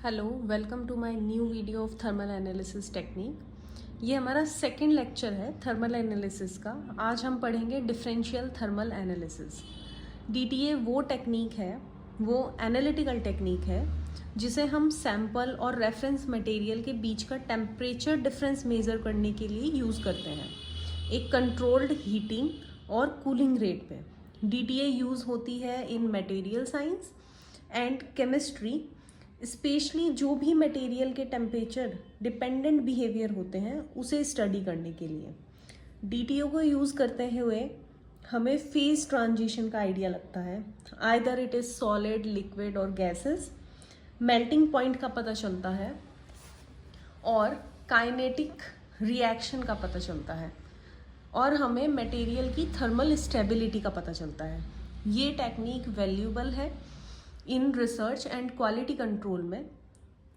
Hello, welcome to my new video of thermal analysis technique. ये हमारा second lecture है thermal analysis का। आज हम पढ़ेंगे डिफरेंशियल थर्मल एनालिसिस। डीटीए वो टेक्निक है, वो एनालिटिकल टेक्निक है जिसे हम सैंपल और रेफरेंस मटेरियल के बीच का टेम्परेचर डिफरेंस मेज़र करने के लिए यूज़ करते हैं, एक कंट्रोल्ड हीटिंग और कूलिंग रेट पे। डीटीए यूज़ होती है in material science and chemistry, especially जो भी मटेरियल के टेम्परेचर डिपेंडेंट बिहेवियर होते हैं उसे स्टडी करने के लिए। डीटीओ को यूज़ करते हुए हमें फेज ट्रांजिशन का आइडिया लगता है, either it is solid, liquid और गैसेस। मेल्टिंग पॉइंट का पता चलता है और काइनेटिक रिएक्शन का पता चलता है, और हमें मटेरियल की थर्मल स्टेबिलिटी का पता चलता है। ये टेक्निक वैल्यूएबल है in research and quality control में,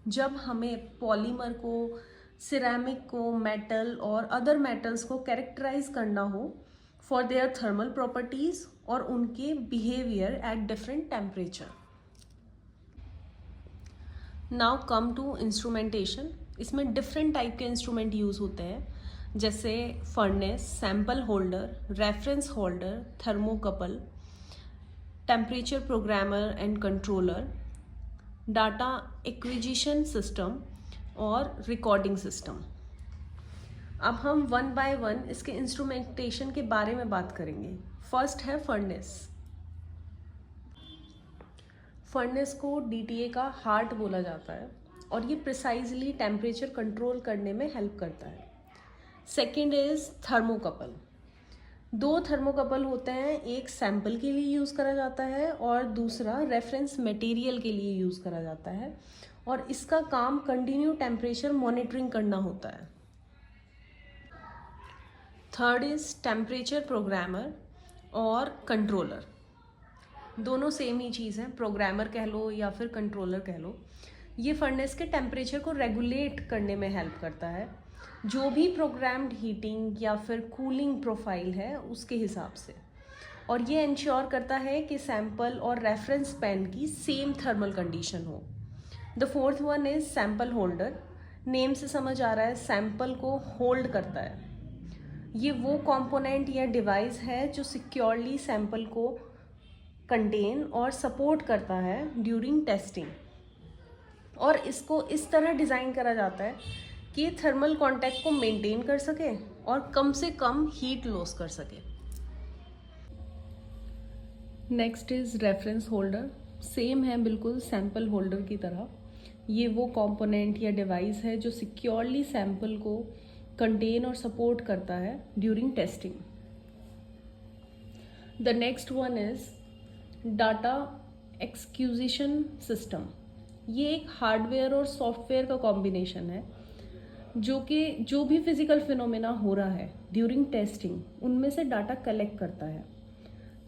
जब हमें पॉलीमर को, सिरेमिक को, मेटल और अदर मेटल्स को कैरेक्टराइज करना हो फॉर देयर थर्मल प्रॉपर्टीज और उनके behaviour at different temperature. Now come to instrumentation. इसमें डिफरेंट टाइप के इंस्ट्रूमेंट यूज़ होते हैं, जैसे furnace, sample holder, reference holder, thermocouple, temperature programmer and controller, data acquisition system और रिकॉर्डिंग सिस्टम। अब हम वन बाय वन इसके इंस्ट्रूमेंटेशन के बारे में बात करेंगे। फर्स्ट है फर्नेस। फर्नेस को डीटीए का हार्ट बोला जाता है और ये प्रिसाइजली टेम्परेचर कंट्रोल करने में हेल्प करता है। Second is thermocouple. दो थर्मोकपल होते हैं, एक सैंपल के लिए यूज़ करा जाता है और दूसरा रेफरेंस मटेरियल के लिए यूज़ करा जाता है, और इसका काम कंटिन्यू टेम्परेचर मॉनिटरिंग करना होता है। थर्ड इज टेम्परेचर प्रोग्रामर और कंट्रोलर। दोनों सेम ही चीज़ है, प्रोग्रामर कह लो या फिर कंट्रोलर कह लो। ये फर्नेस के टेम्परेचर को रेगुलेट करने में हेल्प करता है, जो भी प्रोग्राम्ड हीटिंग या फिर कूलिंग प्रोफाइल है उसके हिसाब से, और ये इंश्योर करता है कि सैंपल और रेफरेंस पेन की सेम थर्मल कंडीशन हो। The fourth one is sample holder. Name से समझ आ रहा है, सैंपल को होल्ड करता है। ये वो कंपोनेंट या डिवाइस है जो सिक्योरली सैंपल को कंटेन और सपोर्ट करता है ड्यूरिंग टेस्टिंग, और इसको इस तरह डिज़ाइन करा जाता है कि थर्मल कांटेक्ट को मेंटेन कर सके और कम से कम हीट लॉस कर सके। Next is reference holder. Same है बिल्कुल सैंपल होल्डर की तरह। ये वो कंपोनेंट या डिवाइस है जो सिक्योरली सैंपल को कंटेन और सपोर्ट करता है during testing. The next one is data acquisition system. ये एक हार्डवेयर और सॉफ्टवेयर का कॉम्बिनेशन है जो भी फिजिकल फिनोमेना हो रहा है ड्यूरिंग टेस्टिंग, उनमें से डाटा कलेक्ट करता है।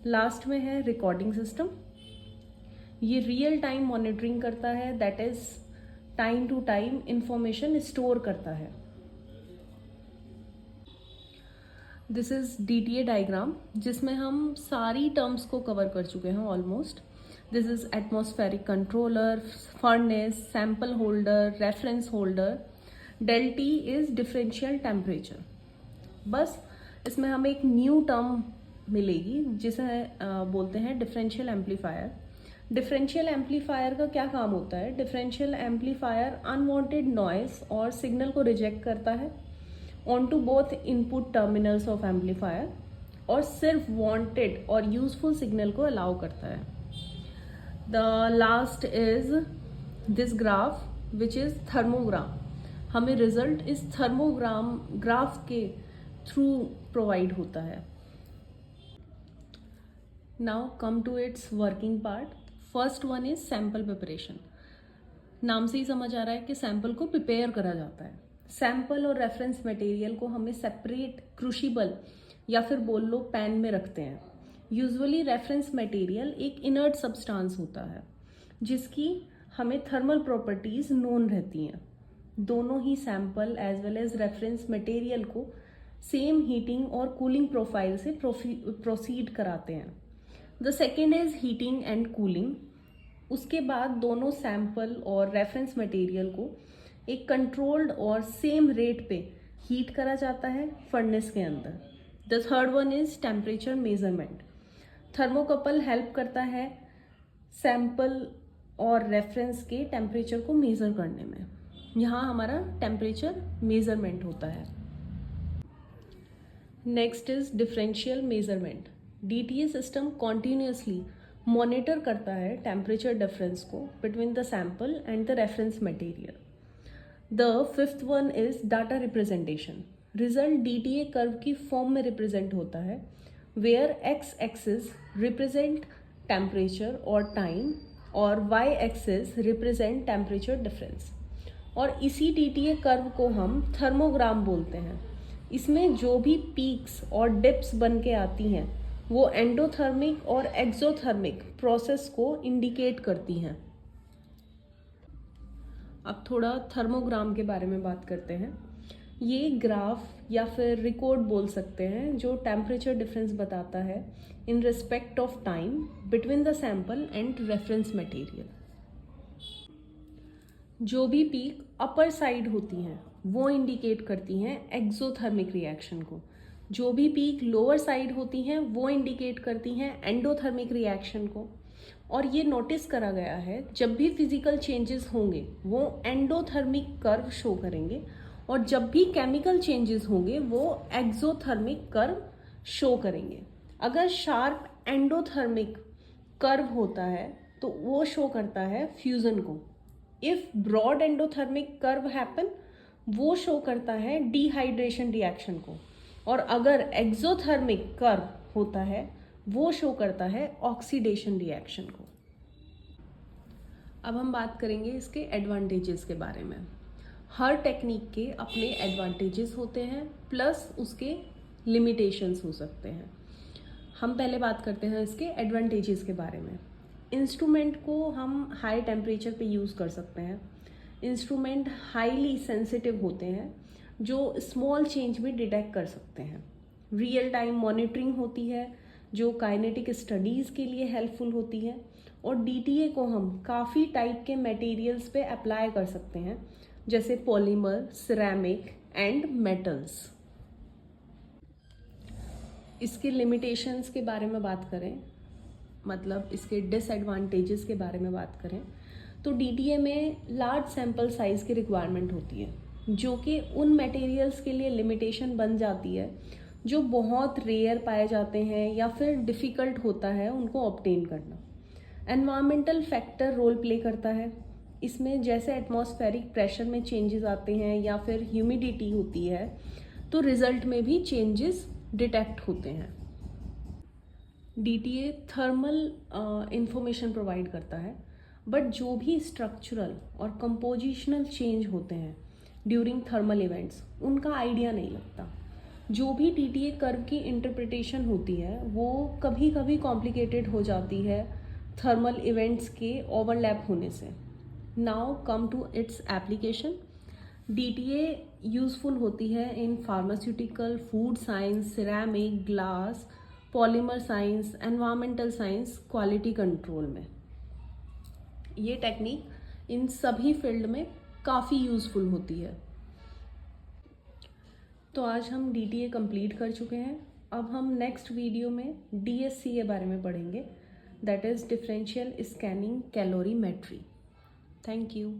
लास्ट में है रिकॉर्डिंग सिस्टम। ये रियल टाइम मॉनिटरिंग करता है, that is time to time information store करता है। दिस इज डीटीए डायग्राम, जिसमें हम सारी टर्म्स को कवर कर चुके हैं almost. This is atmospheric controller, furnace, sample holder, reference holder. Del T is differential temperature. बस इसमें हमें एक न्यू टर्म मिलेगी जिसे बोलते हैं डिफरेंशियल एम्पलीफायर। डिफरेंशियल एम्पलीफायर का क्या काम होता है? डिफरेंशियल एम्पलीफायर अनवांटेड नॉइस और सिग्नल को रिजेक्ट करता है on to both input terminals of amplifier, और सिर्फ वांटेड और यूजफुल सिग्नल को अलाउ करता है। The last is this graph which is thermogram. हमें रिजल्ट इस थर्मोग्राम ग्राफ के थ्रू प्रोवाइड होता है। Now come to its working part. First one is sample preparation. नाम से ही समझ आ रहा है कि सैंपल को प्रिपेयर करा जाता है। सैंपल और रेफरेंस मटेरियल को हमें सेपरेट क्रूशिबल या फिर बोल लो पैन में रखते हैं। यूजुअली रेफरेंस मटेरियल एक इनर्ट सब्सटेंस होता है जिसकी हमें थर्मल प्रॉपर्टीज नोन रहती हैं। दोनों ही sample as well as reference material को सेम हीटिंग और कूलिंग प्रोफाइल से प्रोसीड कराते हैं। The second is heating and cooling. उसके बाद दोनों सैंपल और रेफरेंस मटेरियल को एक कंट्रोल्ड और सेम रेट पे हीट करा जाता है फर्नेस के अंदर। The third one is temperature measurement. Thermocouple help करता है सैंपल और रेफरेंस के टेम्परेचर को मेज़र करने में। यहाँ हमारा टेम्परेचर मेजरमेंट होता है। Next is differential measurement. DTA system continuously monitor करता है टेम्परेचर डिफरेंस को between the sample and the reference material. The fifth one is data representation. Result DTA curve की फॉर्म में रिप्रेजेंट होता है, where x axis represent temperature और time और y axis represent temperature difference. और इसी DTA curve को हम थर्मोग्राम बोलते हैं। इसमें जो भी पीक्स और डिप्स बन के आती हैं वो एंडोथर्मिक और एक्सोथर्मिक प्रोसेस को इंडिकेट करती हैं। अब थोड़ा थर्मोग्राम के बारे में बात करते हैं। ये ग्राफ या फिर रिकॉर्ड बोल सकते हैं जो टेम्परेचर डिफरेंस बताता है in respect of time between the sample and reference material. जो भी पीक अपर साइड होती हैं वो इंडिकेट करती हैं एक्सोथर्मिक रिएक्शन को। जो भी पीक लोअर साइड होती हैं वो इंडिकेट करती हैं एंडोथर्मिक रिएक्शन को। और ये नोटिस करा गया है जब भी फिजिकल चेंजेस होंगे वो एंडोथर्मिक कर्व शो करेंगे और जब भी केमिकल चेंजेस होंगे वो एक्सोथर्मिक कर्व शो करेंगे। अगर शार्प एंडोथर्मिक कर्व होता है तो वो शो करता है फ्यूजन को। If broad endothermic curve happen वो शो करता है डिहाइड्रेशन रिएक्शन को। और अगर एक्सोथर्मिक कर्व होता है वो शो करता है ऑक्सीडेशन रिएक्शन को। अब हम बात करेंगे इसके एडवांटेजेस के बारे में। हर टेक्निक के अपने एडवांटेजेस होते हैं प्लस उसके लिमिटेशंस हो सकते हैं। हम पहले बात करते हैं इसके एडवांटेजेस के बारे में। इंस्ट्रूमेंट को हम हाई टेम्परेचर पे यूज़ कर सकते हैं। इंस्ट्रूमेंट हाईली सेंसिटिव होते हैं जो स्मॉल चेंज भी डिटेक्ट कर सकते हैं। रियल टाइम मॉनिटरिंग होती है जो काइनेटिक स्टडीज़ के लिए हेल्पफुल होती है। और DTA को हम काफ़ी टाइप के मटेरियल्स पे अप्लाई कर सकते हैं जैसे पॉलीमर, सिरेमिक एंड मेटल्स। इसके लिमिटेशंस के बारे में बात करें, मतलब इसके डिसएडवांटेजेस के बारे में बात करें, तो DTA में लार्ज सैंपल साइज़ की रिक्वायरमेंट होती है जो कि उन मटेरियल्स के लिए लिमिटेशन बन जाती है जो बहुत रेयर पाए जाते हैं या फिर डिफ़िकल्ट होता है उनको ऑब्टेन करना। एनवायरमेंटल फैक्टर रोल प्ले करता है इसमें, जैसे एटमॉस्फेरिक प्रेशर में चेंजेस आते हैं या फिर ह्यूमिडिटी होती है तो रिजल्ट में भी चेंजेस डिटेक्ट होते हैं। DTA थर्मल इंफॉर्मेशन प्रोवाइड करता है, बट जो भी स्ट्रक्चरल और कंपोजिशनल चेंज होते हैं ड्यूरिंग थर्मल इवेंट्स उनका आइडिया नहीं लगता। जो भी DTA कर्व की इंटरप्रिटेशन होती है वो कभी कभी कॉम्प्लिकेटेड हो जाती है थर्मल इवेंट्स के ओवरलैप होने से। Now come to its application. DTA useful होती है in pharmaceutical, food science, ceramic, glass, polymer science, environmental science, quality control में। ये टेक्निक इन सभी फील्ड में काफ़ी यूज़फुल होती है। तो आज हम DTA कंप्लीट कर चुके हैं। अब हम नेक्स्ट वीडियो में DSC के बारे में पढ़ेंगे, that is differential scanning calorimetry. Thank you.